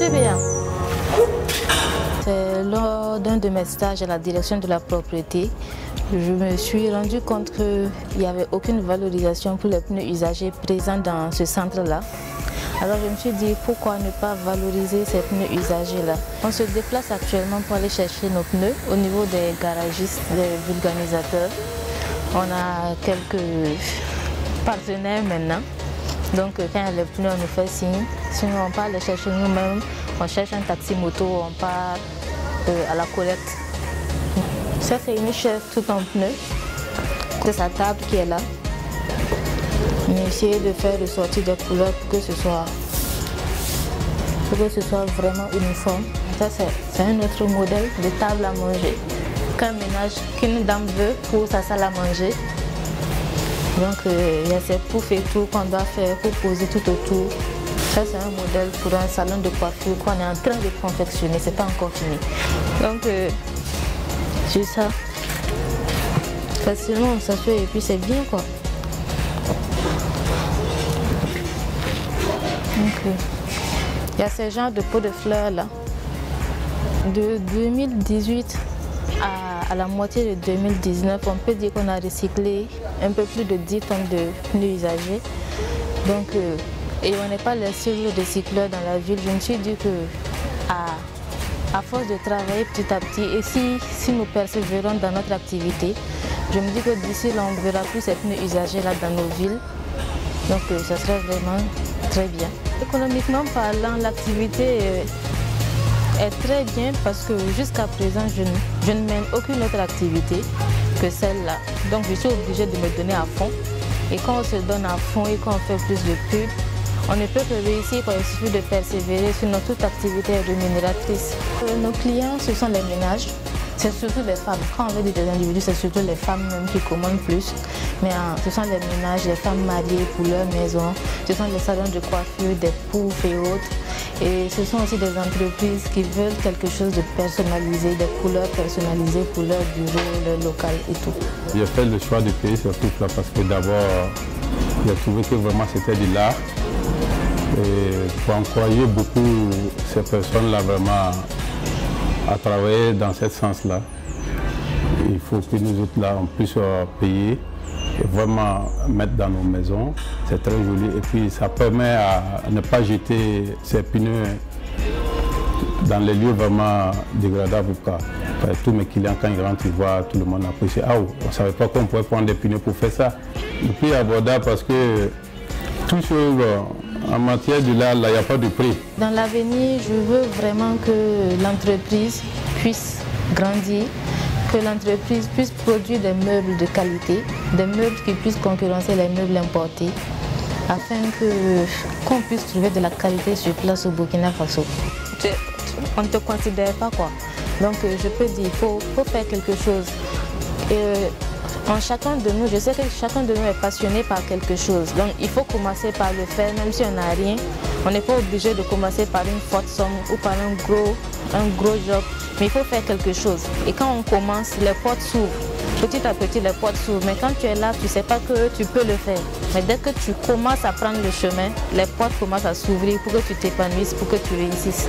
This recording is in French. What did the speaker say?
suis bien. C'est lors d'un de mes stages à la direction de la propreté, je me suis rendu compte qu'il n'y avait aucune valorisation pour les pneus usagés présents dans ce centre-là. Alors je me suis dit pourquoi ne pas valoriser ces pneus usagés-là. On se déplace actuellement pour aller chercher nos pneus au niveau des garagistes, des vulgarisateurs. On a quelques partenaires maintenant. Donc quand il y a les pneus, on nous fait signe. Sinon on part les chercher nous-mêmes. On cherche un taxi moto, on part à la collecte. Ça c'est une chaise tout en pneu. C'est sa table qui est là. On essaie de faire ressortir des couleurs pour que ce soit vraiment uniforme. Ça c'est un autre modèle de table à manger. Qu'un ménage, qu'une dame veut pour sa salle à manger. Donc il y a ces poufs et tout qu'on doit faire pour poser tout autour. Ça c'est un modèle pour un salon de coiffure qu'on est en train de confectionner, c'est pas encore fini. Donc j'ai ça. Facilement on s'assure et puis c'est bien quoi. Donc il y a ce genre de pots de fleurs là. De 2018 à la moitié de 2019, on peut dire qu'on a recyclé un peu plus de 10 tonnes de pneus usagés. Donc et on n'est pas les seuls recycleurs dans la ville. Je me suis dit que à force de travailler petit à petit et si nous persévérons dans notre activité, je me dis que d'ici là on ne verra plus ces pneus usagés là dans nos villes. Donc ça serait vraiment très bien. Économiquement parlant, l'activité est très bien parce que jusqu'à présent je ne mène aucune autre activité que celle-là. Donc je suis obligée de me donner à fond. Et quand on se donne à fond et quand on fait plus de pubs, on ne peut que réussir quand il suffit de persévérer, sinon toute activité est rémunératrice. Nos clients, ce sont les ménages, c'est surtout les femmes. Quand on veut dire des individus, c'est surtout les femmes même qui commandent plus. Mais ce sont les ménages, les femmes mariées pour leur maison, ce sont les salons de coiffure, des poufs et autres. Et ce sont aussi des entreprises qui veulent quelque chose de personnalisé, des couleurs personnalisées pour leur bureau, leur local et tout. J'ai fait le choix de payer ce pouf-là parce que d'abord, j'ai trouvé que vraiment c'était de l'art. Et pour encourager beaucoup ces personnes-là vraiment à travailler dans ce sens-là, il faut que nous autres là on puisse payer et vraiment mettre dans nos maisons. C'est très joli et puis ça permet à ne pas jeter ces pneus dans les lieux vraiment dégradables. Tous mes clients quand ils rentrent, ils voient tout le monde apprécier. Ah, on ne savait pas qu'on pouvait prendre des pneus pour faire ça. Et puis abordable parce que toujours en matière de l'art, il n'y a pas de prix. Dans l'avenir, je veux vraiment que l'entreprise puisse grandir, que l'entreprise puisse produire des meubles de qualité, des meubles qui puissent concurrencer les meubles importés, afin qu'on puisse trouver de la qualité sur place au Burkina Faso. On ne te considère pas quoi. Donc je peux dire, il faut faire quelque chose. En chacun de nous, je sais que chacun de nous est passionné par quelque chose. Donc il faut commencer par le faire, même si on n'a rien. On n'est pas obligé de commencer par une forte somme ou par un gros job. Mais il faut faire quelque chose. Et quand on commence, les portes s'ouvrent. Petit à petit, les portes s'ouvrent. Mais quand tu es là, tu ne sais pas que tu peux le faire. Mais dès que tu commences à prendre le chemin, les portes commencent à s'ouvrir pour que tu t'épanouisses, pour que tu réussisses.